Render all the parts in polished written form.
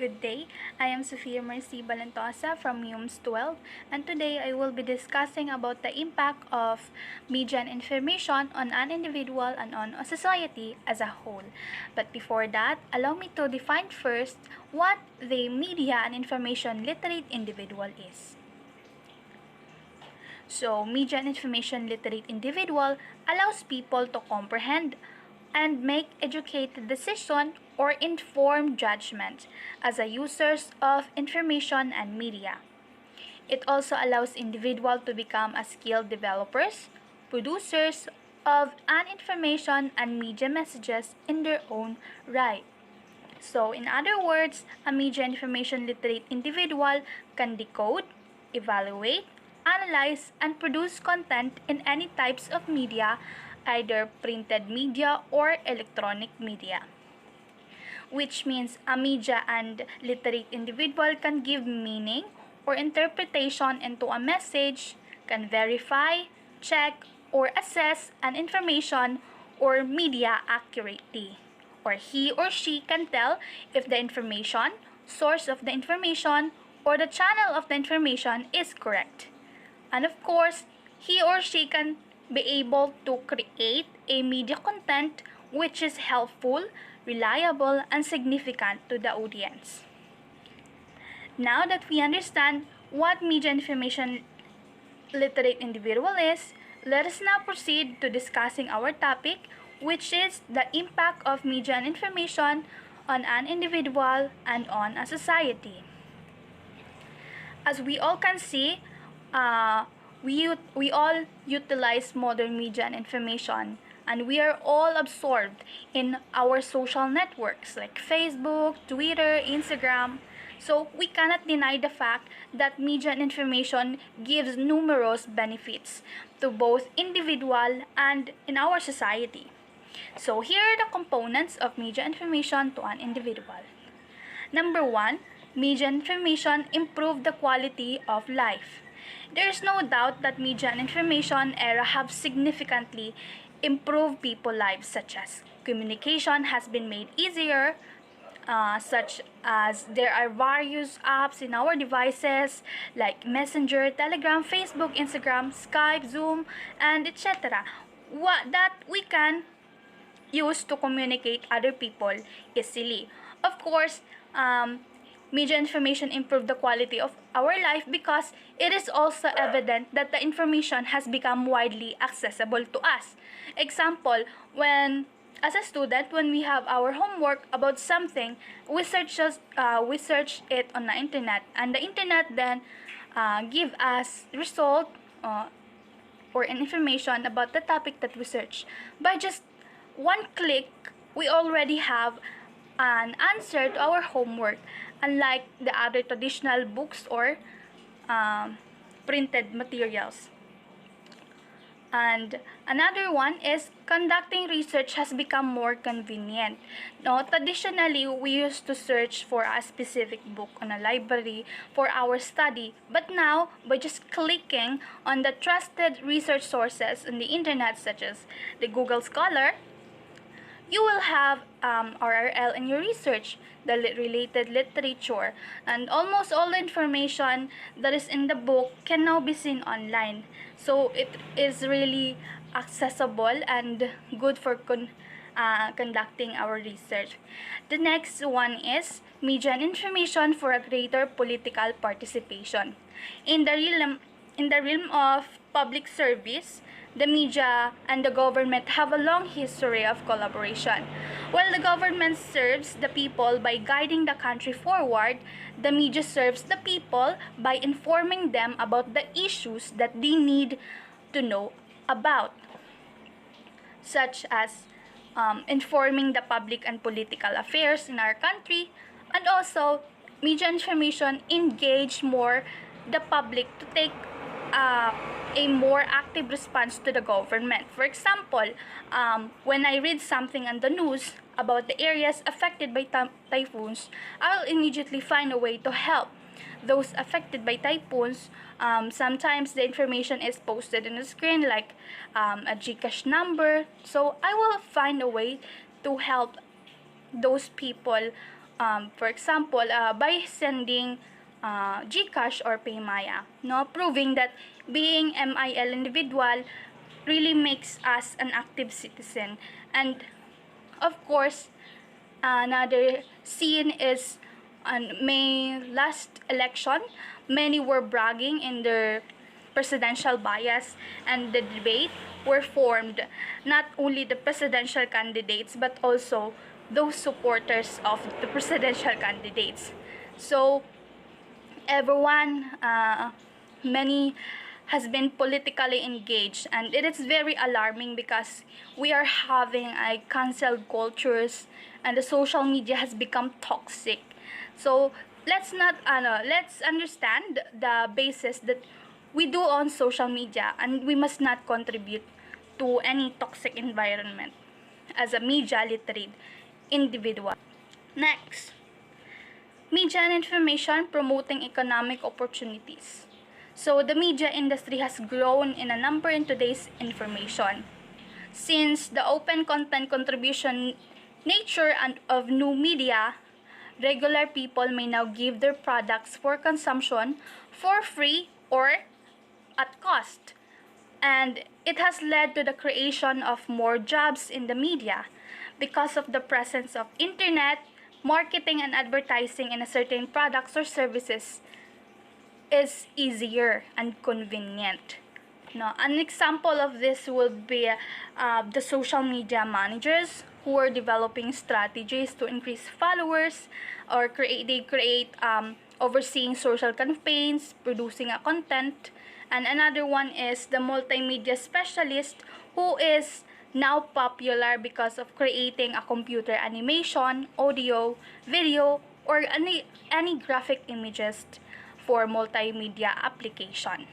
Good day. I am Sofia Mercy Balantosa from UMS 12, and today I will be discussing about the impact of media and information on an individual and on a society as a whole. But before that, allow me to define first what the media and information literate individual is. So, media and information literate individual allows people to comprehend and make educated decision or informed judgment as a users of information and media. It also allows individual to become a skilled developers, producers of an information and media messages in their own right. So, in other words, a media information literate individual can decode, evaluate, analyze, and produce content in any types of media, either printed media or electronic media. Which means a media and literate individual can give meaning or interpretation into a message, can verify, check, or assess an information or media accurately, or he or she can tell if the information, source of the information, or the channel of the information is correct. And of course, he or she can be able to create a media content which is helpful, reliable, and significant to the audience. Now that we understand what media information literate individual is, let us now proceed to discussing our topic, which is the impact of media and information on an individual and on a society. As we all can see, we all utilize modern media and information, and we are all absorbed in our social networks like Facebook, Twitter, Instagram. So we cannot deny the fact that media and information gives numerous benefits to both individual and in our society. So here are the components of media information to an individual. Number one, media information improve the quality of life. There is no doubt that media and information era have significantly improved people's lives, such as communication has been made easier, such as there are various apps in our devices like Messenger, Telegram, Facebook, Instagram, Skype, Zoom, and etc. That we can use to communicate other people easily. Of course, media information improve the quality of our life because it is also evident that the information has become widely accessible to us. Example, when as a student, when we have our homework about something, we search it on the internet, and the internet then give us result or an information about the topic that we search. By just one click, we already have an answer to our homework, unlike the other traditional books or printed materials. And another one is conducting research has become more convenient. Now, traditionally, we used to search for a specific book on a library for our study, but now, by just clicking on the trusted research sources on the internet, such as the Google Scholar, you will have RRL in your research, the related literature, and almost all the information that is in the book can now be seen online. So it is really accessible and good for conducting our research. The next one is media and information for a greater political participation. In the realm of public service, the media and the government have a long history of collaboration. While the government serves the people by guiding the country forward, the media serves the people by informing them about the issues that they need to know about, such as informing the public and political affairs in our country, and also media information engage more the public to take a more active response to the government. For example, when I read something on the news about the areas affected by typhoons, I'll immediately find a way to help those affected by typhoons. Sometimes the information is posted on the screen, like a Gcash number. So I will find a way to help those people For example, by sending GCash or Paymaya, no, proving that being MIL individual really makes us an active citizen. And of course, another scene is on May last election, many were bragging in their presidential bias, and the debate were formed not only the presidential candidates but also those supporters of the presidential candidates. So everyone, many has been politically engaged, and it is very alarming because we are having a cancel cultures and the social media has become toxic. So let's understand the basis that we do on social media, and we must not contribute to any toxic environment as a media literate individual. Next, media and information promoting economic opportunities. So the media industry has grown in a number in today's information. Since the open content contribution nature and of new media, regular people may now give their products for consumption for free or at cost. And it has led to the creation of more jobs in the media because of the presence of internet, marketing and advertising in a certain products or services is easier and convenient. Now, an example of this would be the social media managers who are developing strategies to increase followers, or create overseeing social campaigns, producing a content. And another one is the multimedia specialist, who is now popular because of creating a computer animation, audio, video, or any graphic images for multimedia application.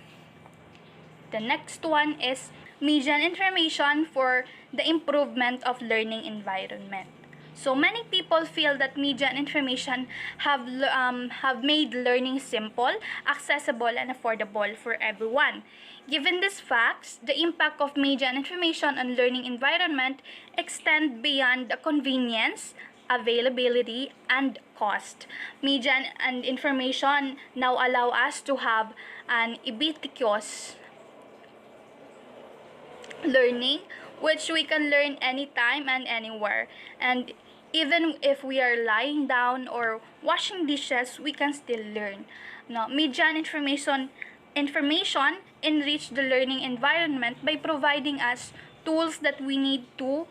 The next one is media and information for the improvement of learning environment. So many people feel that media and information have made learning simple, accessible, and affordable for everyone. Given these facts, the impact of media and information on learning environment extend beyond the convenience, availability, and cost. Media and information now allow us to have an ubiquitous learning, which we can learn anytime and anywhere. And even if we are lying down or washing dishes, we can still learn. Now, media and information enrich the learning environment by providing us tools that we need to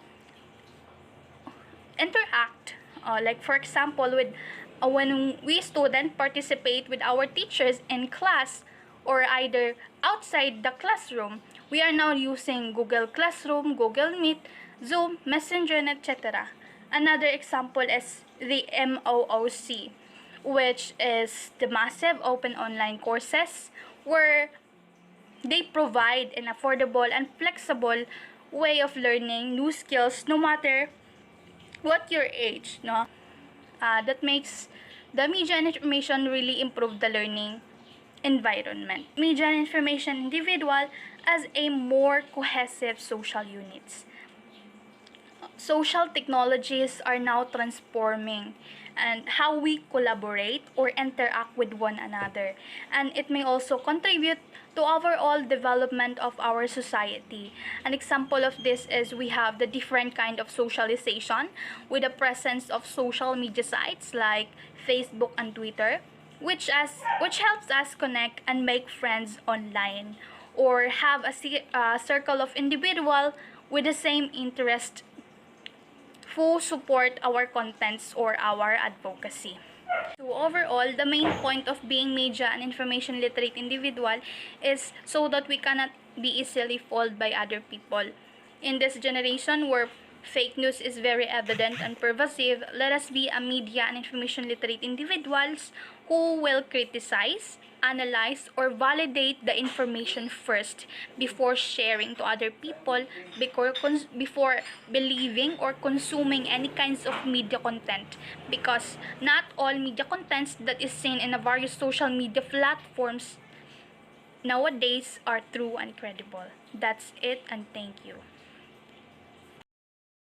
interact. Like for example, with when we students participate with our teachers in class or either outside the classroom, we are now using Google Classroom, Google Meet, Zoom, Messenger, and etc. Another example is the MOOC, which is the massive open online courses where they provide an affordable and flexible way of learning new skills no matter what your age, no? That makes the media and information really improve the learning environment. Media and information individual as a more cohesive social units. Social technologies are now transforming and how we collaborate or interact with one another, and it may also contribute to overall development of our society. An example of this is we have the different kind of socialization with the presence of social media sites like Facebook and Twitter, which helps us connect and make friends online, or have a circle of individual with the same interest who support our contents or our advocacy. So overall, the main point of being media and information literate individual is so that we cannot be easily fooled by other people. In this generation where fake news is very evident and pervasive, let us be a media and information literate individuals who will criticize, analyze, or validate the information first before sharing to other people, before believing or consuming any kinds of media content, because not all media contents that is seen in the various social media platforms nowadays are true and credible. That's it, and thank you.